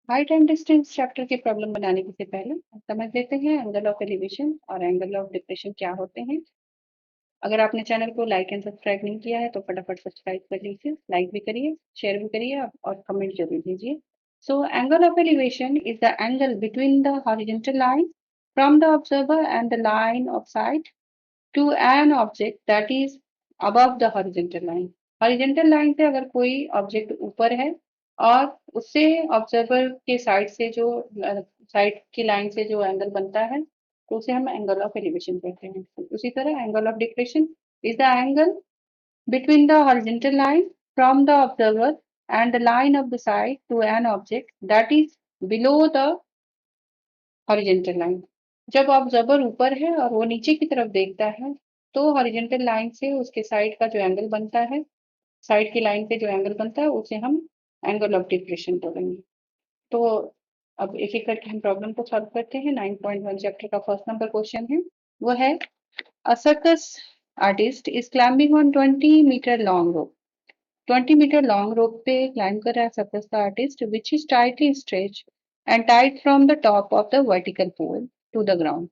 Height and distance chapter की problem बनाने से पहले समझ लेते हैं एंगल ऑफ एलिवेशन और एंगल ऑफ डिप्रेशन क्या होते हैं। अगर आपने चैनल को लाइक एंड सब्सक्राइब नहीं किया है तो फटाफट सब्सक्राइब कर लीजिए, लाइक भी करिए, शेयर भी करिए और कमेंट जरूर दीजिए। So angle of elevation is the angle between the horizontal line from the observer and the line of sight to an object that is above the horizontal line. Horizontal line से अगर कोई object ऊपर है और उससे observer के side से जो साइड की लाइन से जो एंगल बनता है तो उसे हम एंगल ऑफ एलिवेशन कहते हैं। उसी तरह angle of depression is the angle between the horizontal line from the observer and the line of the sight to an object that is below the horizontal line. जब observer ऊपर है और वो नीचे की तरफ देखता है तो हॉरिजॉन्टल लाइन से उसके साइड का जो एंगल बनता है, साइड की लाइन से जो एंगल बनता है उसे हम एंगल ऑफ डिप्रेशन बोलेंगे। तो अब एक एक करके हम प्रॉब्लम को सॉल्व करते हैं। 9.1 चैप्टर का फर्स्ट नंबर क्वेश्चन है, वो है a circus artist is climbing on 20 metre long rope. 20 metre long rope पे क्लाइंब कर रहा है सर्कस का artist which is tightly stretch and tight from the top of the vertical pole to the ground.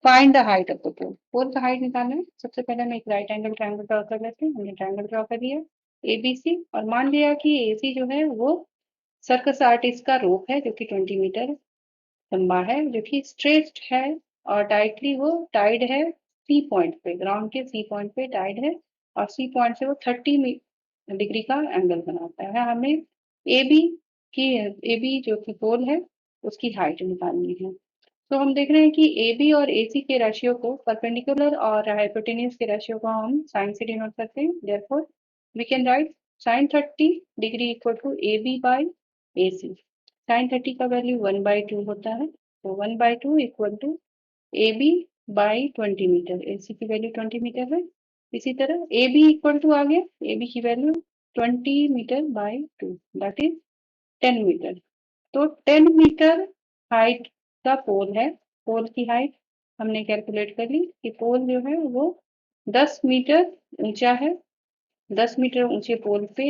Find the height of the pole. Pole का height निकालना है। सबसे पहले हम एक राइट एंगल ट्रायंगल ड्रॉ कर लेते हैं। हमने ट्रायंगल ड्रॉ कर दिया एबीसी और मान लिया कि एसी जो है वो सर्कस आर्टिस्ट का रोप है जो कि 20 मीटर लंबा है, जो कि स्ट्रेच्ड है और टाइटली वो टाइड है सी पॉइंट पे, ग्राउंड के सी पॉइंट पे टाइड है और सी पॉइंट से वो 30 डिग्री का एंगल बनाता है। हमें ए बी की ए बी जो कि पोल है उसकी हाइट निकालनी है। तो हम देख रहे हैं कि ए बी और ए सी के रेशियो को, परपेंडिकुलर और हाइपोटेन्यूज के रेशियो को हम साइन से डिनोट करते हैं। Therefore we can write sine 30 degree equal to A B by A C. Sine 30 का वैल्यू 1/2 होता है, तो 1/2 equal to A B by 20 metre. A C की वैल्यू 20 मीटर है। इसी तरह ए बी इक्वल टू आ गया, ए बी की value 20 metre by 2 that is 10 metre. तो 10 मीटर हाइट का पोल है। पोल की हाइट हमने कैलकुलेट कर ली कि पोल जो है वो 10 मीटर ऊंचा है। 10 मीटर ऊंचे पोल पे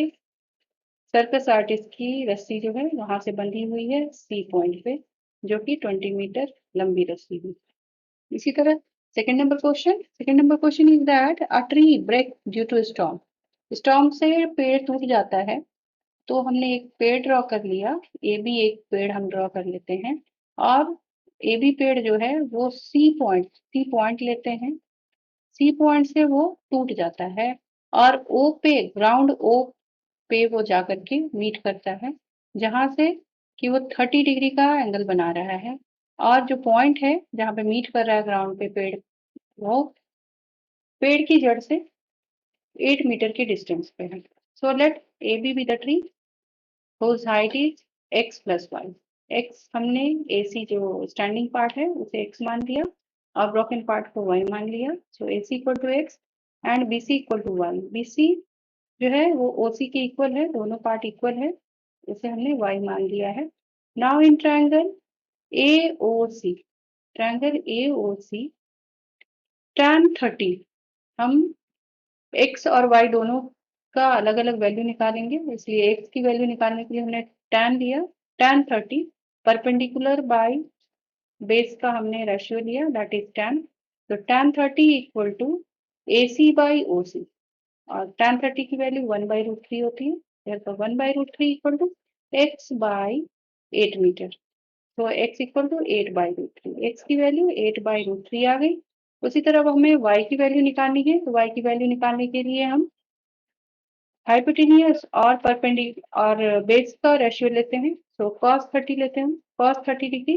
सर्कस आर्टिस्ट की रस्सी जो है वहां से बंधी हुई है सी पॉइंट पे, जो कि 20 मीटर लंबी रस्सी है। इसी तरह second number question is that a tree break due to storm. Storm से पेड़ टूट जाता है। तो हमने एक पेड़ ड्रॉ कर लिया, ए बी एक पेड़ हम ड्रॉ कर लेते हैं और ए बी पेड़ जो है वो सी पॉइंट लेते हैं। सी पॉइंट से वो टूट जाता है और ओ पे, ग्राउंड ओ पे वो जाकर के मीट करता है, जहां से कि वो 30 डिग्री का एंगल बना रहा है। और जो पॉइंट है जहां पे मीट कर रहा है ग्राउंड पे पेड़, वो पेड़ की जड़ से 8 मीटर की डिस्टेंस पे है। So let A be the tree whose height is x plus y। x हमने AC जो स्टैंडिंग पार्ट है उसे x मान लिया और ब्रोकन पार्ट को y मान लिया। So AC equal to x and BC equal to y। BC जो है वो OC के इक्वल है, दोनों पार्ट इक्वल है, इसे हमने y मान लिया है। Now in triangle AOC, triangle AOC tan 30 हम x और y दोनों का अलग अलग वैल्यू निकालेंगे, इसलिए x की वैल्यू निकालने के लिए हमने tan लिया। tan 30 परपेंडिकुलर बाय बेस का हमने रेशियो लिया दैट इज tan। तो tan 30 equal to AC by OC और tan 30 की वैल्यू 1/√3 होती है, तो 1/√3 equal to x by 8 metre. तो x इक्वल टू 8/√3, x की वैल्यू 8/√3 आ गई। उसी तरह हमें y की वैल्यू निकालनी है, तो y की वैल्यू निकालने के लिए हम हाइपोटेन्यूज और परपेंडिकुलर और बेस का रेशियो लेते हैं। सो cos 30 लेते हैं, cos 30 degree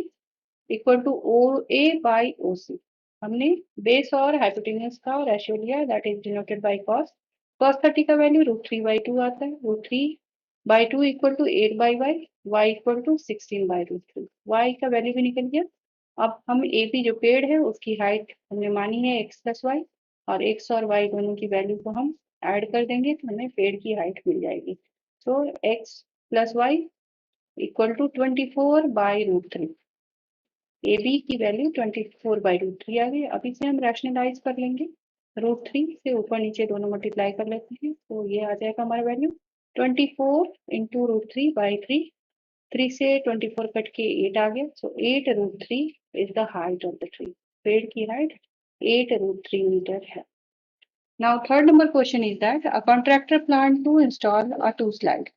equal to O A by O C. हमने बेस और हाइपोटेन्यूज का रेशियो लिया that is denoted by cos। cos 30 का वैल्यू √3/2 आता है, √3/2 equal to 8/y, y equal to 16/√3। y का वैल्यू भी निकल गया। अब हम ए बी जो पेड़ है उसकी हाइट हमने मानी है x प्लस वाई और x और y दोनों की वैल्यू को हम ऐड कर देंगे तो हमें पेड़ की हाइट मिल जाएगी। So x plus y equal to 24/√3। A B की वैल्यू 24/√3 आ गई। अब इसे हम रैशनलाइज कर लेंगे, √3 से ऊपर नीचे दोनों मल्टीप्लाई कर लेते हैं तो ये आ जाएगा हमारा वैल्यू 24 इंटू √3/3 3 से 24 कट के 8 आ गया, so 8√3 is the height of the tree. पेड़ की हाइट 8√3 मीटर है। Now third number question is that a contractor plan to install a 2 slide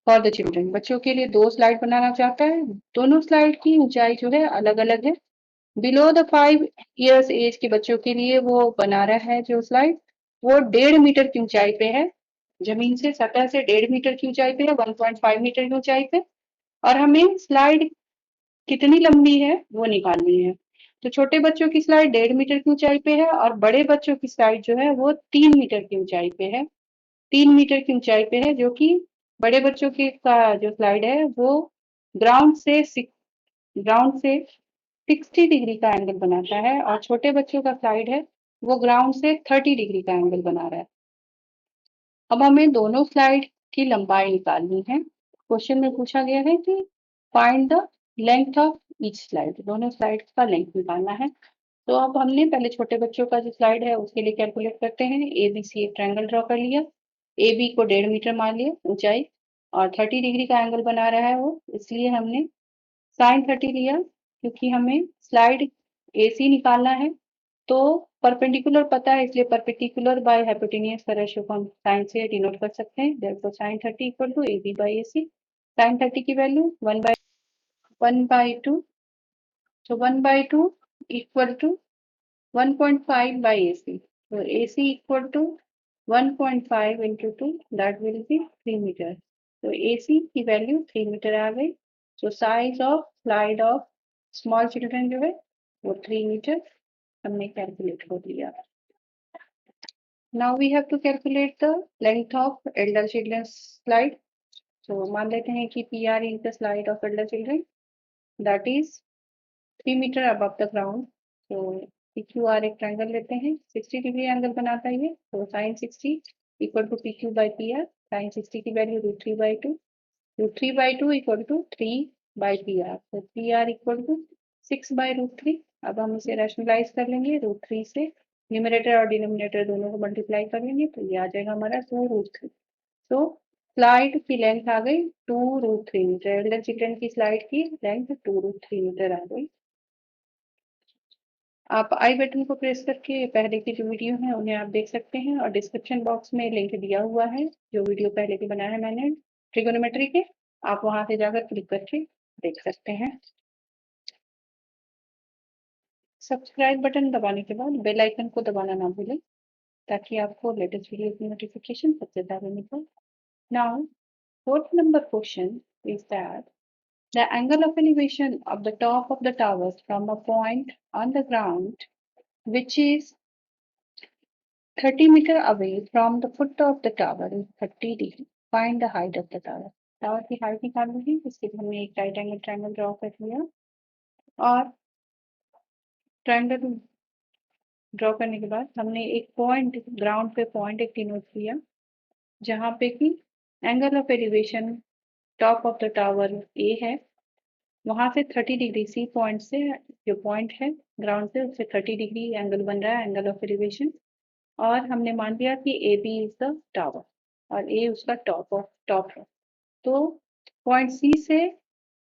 for the children. बच्चों के लिए 2 स्लाइड बनाना चाहता है। दोनों स्लाइड की ऊंचाई जो है अलग अलग है। बिलो द 5 इयर्स एज के बच्चों के लिए वो बना रहा है जो स्लाइड, वो 1.5 मीटर की ऊंचाई पे है। जमीन से सतह से 1.5 मीटर की ऊंचाई पे है, 1.5 मीटर की ऊंचाई पे। और हमें स्लाइड कितनी लंबी है वो निकालनी है। तो छोटे बच्चों की स्लाइड 1.5 मीटर की ऊंचाई पे है और बड़े बच्चों की स्लाइड जो है वो 3 मीटर की ऊंचाई पे है। 3 मीटर की ऊंचाई पे है, जो कि बड़े बच्चों की का जो स्लाइड है वो ग्राउंड से 60 डिग्री का एंगल बनाता है और छोटे बच्चों का स्लाइड है वो ग्राउंड से 30 डिग्री का एंगल बना रहा है। अब हमें दोनों स्लाइड की लंबाई निकालनी है। क्वेश्चन में पूछा गया है कि find the length of each slide, दोनों स्लाइड का लेंथ निकालना है। तो अब हमने पहले छोटे बच्चों का जो स्लाइड है उसके लिए कैलकुलेट करते हैं। ए बी सी एक ट्रायंगल ड्रॉ कर लिया। ए बी को 1.5 मीटर मान लिया ऊंचाई और 30 डिग्री का एंगल बना रहा है वो, इसलिए हमने साइन 30 लिया। क्योंकि हमें स्लाइड ए सी निकालना है तो परपेंडिकुलर पता है, इसलिए परपेंडिकुलर बाय हाइपोटेन्यूज का रेशियो को हम साइन से डिनोट कर सकते हैं। Therefore sine 30 equal to A B by A C. Sine 30 की value 1/2, so 1/2 equal to 1.5 by AC. So AC equal to 1.5 into 2, that will be 3 meter. So AC की value 3 metre आ गई। So size of slide of small children जो है वो 3 metre हमने calculate कर लिया। Now we have to calculate the length of elder children's slide. So मान लेते हैं कि PR is the slide of elder children, that is 3 metre above the ground. So PQR एक ट्रायंगल लेते हैं, 60 डिग्री एंगल बनाता है ये, तो sine 60 equal to PQ by PR। Sine 60 की वैल्यू √3/2, √3/2 इक्वल टू 3/PR, तो PR इक्वल टू 6/√3। अब हम इसे रैशनलाइज कर लेंगे, √3 से न्यूमरेटर और डिनोमिनेटर दोनों को मल्टीप्लाई कर लेंगे तो ये आ जाएगा हमारा 2√3। तो स्लाइड की लेंथ आ गई 2√3 मीटर। एल्डर चिल्ड्रन की स्लाइड की लेंथ 2√3 मीटर आ गई। आप आई बटन को प्रेस करके पहले की जो वीडियो है उन्हें आप देख सकते हैं और डिस्क्रिप्शन बॉक्स में लिंक दिया हुआ है जो वीडियो पहले की बनाया है मैंने ट्रिगोनोमेट्री के, आप वहां से जाकर क्लिक करके देख सकते हैं। सब्सक्राइब बटन दबाने के बाद बेल आइकन को दबाना ना भूलें ताकि आपको लेटेस्ट वीडियो की नोटिफिकेशन सबसे पहले मिले। Now fourth number question is that the angle of elevation of the top of the tower from a point on the ground which is 30 meter away from the foot of the tower is 30 degree. Find the height of the tower. Tower की height निकालनी है, इसके लिए हमने एक right angle triangle draw कर लिया और ट्रायंगल ड्रॉ करने के बाद हमने एक पॉइंट ग्राउंड पे पॉइंट एक डिनोट किया जहाँ पे कि angle of elevation top of the tower A है, वहां से 30 डिग्री सी पॉइंट से जो पॉइंट है ग्राउंड से उससे 30 डिग्री एंगल बन रहा है, एंगल ऑफ एलिवेशन। और हमने मान लिया कि A B is the tower और ए उसका टॉप है। तो पॉइंट सी से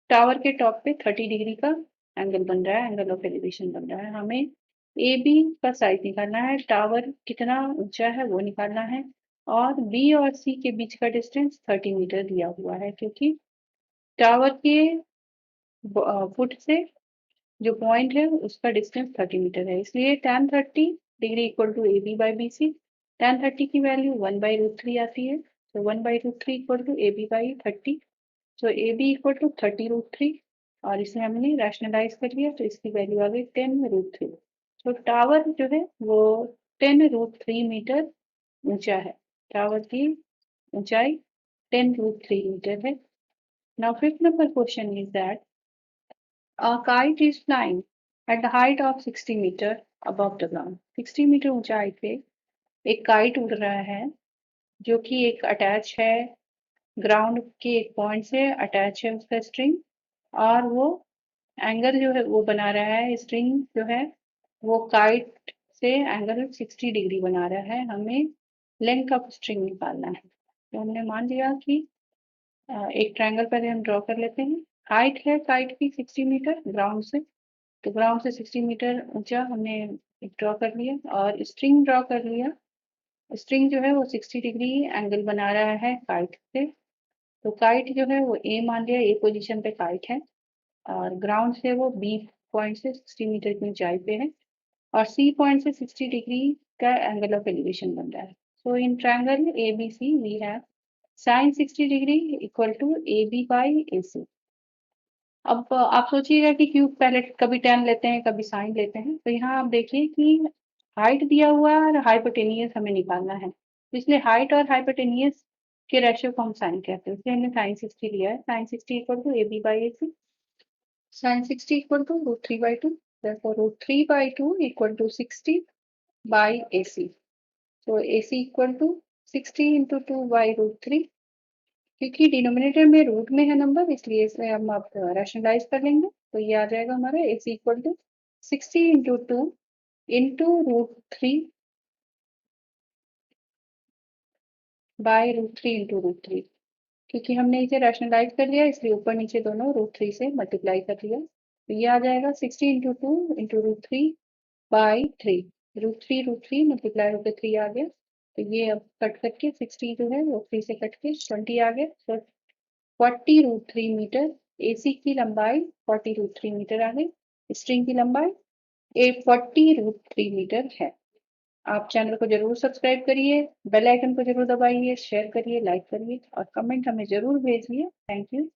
टावर के टॉप पे 30 डिग्री का एंगल बन रहा है, एंगल ऑफ एलिवेशन बन रहा है। हमें ए बी का साइज निकालना है, टावर कितना ऊंचा है वो निकालना है और बी और सी के बीच का डिस्टेंस 30 मीटर दिया हुआ है क्योंकि टावर के फुट से जो पॉइंट है उसका डिस्टेंस 30 मीटर है, इसलिए tan 30 degree equal to A B by B C. tan 30 की वैल्यू 1/√3 आती है, तो 1/√3 equal to A B by 30। तो ए बी इक्वल टू 30√3 और इसे हमने रैशनलाइज कर लिया तो इसकी वैल्यू आ गई 10√3। तो टावर जो है वो 10√3 मीटर ऊंचा है, टावर की ऊंचाई 10√3 मीटर है। Now fifth number question is that a kite is flying at the height of 60 meter above the ground. 60 metre ऊंचाई पे एक काइट उड़ रहा है जो कि एक अटैच है ग्राउंड के एक पॉइंट से, अटैच है उसका स्ट्रिंग और वो एंगल जो है वो बना रहा है, स्ट्रिंग जो है वो काइट से एंगल 60 डिग्री बना रहा है। हमें लेंथ ऑफ स्ट्रिंग निकालना है, तो हमने मान लिया कि एक ट्रायंगल पहले हम ड्रॉ कर लेते हैं। हाइट है काइट की 60 मीटर ग्राउंड से, तो ग्राउंड से 60 मीटर ऊंचा हमने ड्रॉ कर लिया और स्ट्रिंग ड्रॉ कर लिया। स्ट्रिंग जो है वो 60 डिग्री एंगल बना रहा है काइट से, तो काइट जो है वो ए मान लिया, ए पोजीशन पे काइट है और ग्राउंड से वो बी पॉइंट से 60 मीटर की ऊंचाई पे है और सी पॉइंट से 60 डिग्री का एंगल ऑफ एलिवेशन बन रहा है। So in triangle A B C we have sine 60 degree equal to A B by A C. अब आप सोचिएगा कि क्यों पहले कभी tan लेते हैं कभी साइन लेते हैं, तो यहाँ आप देखिए कि हाइट दिया हुआ है और हाइपोटेनियस हमें निकालना है, तो इसलिए हाइट और हाइपोटेनियस के रेशियो को हम साइन कहते हैं, इसलिए हमने साइन 60 लिया है। Sine 60 equal to A B by A C, sine 60 equal to root 3 by 2, therefore root 3 by 2 equal to 60 by A C. तो A C equal to 60 into 2 by root 3, क्योंकि डिनोमिनेटर में root में है number इसलिए इसे हम आप rationalise कर लेंगे, तो ये आ जाएगा हमारा A C equal to 60 into 2 into root 3 by root 3 into root 3, क्योंकि हमने इसे रैशनलाइज कर लिया इसलिए ऊपर नीचे दोनों रूट 3 से मल्टीप्लाई कर लिया, तो ये आ जाएगा 60 इंटू 2 इंटू रूट 3 बाई 3, रूट थ्री मल्टीप्लाई होकर 3 आ गया, तो ये अब कट करके 60 जो है वो 3 से कट के 20 आ गया, तो 40 रूट 3 मीटर, एसी की लंबाई 40 रूट 3 मीटर आ गई, स्ट्रिंग की लंबाई 40 रूट 3 मीटर है। आप चैनल को जरूर सब्सक्राइब करिए, बेल आइकन को जरूर दबाइए, शेयर करिए, लाइक करिए और कमेंट हमें जरूर भेजिए। Thank you.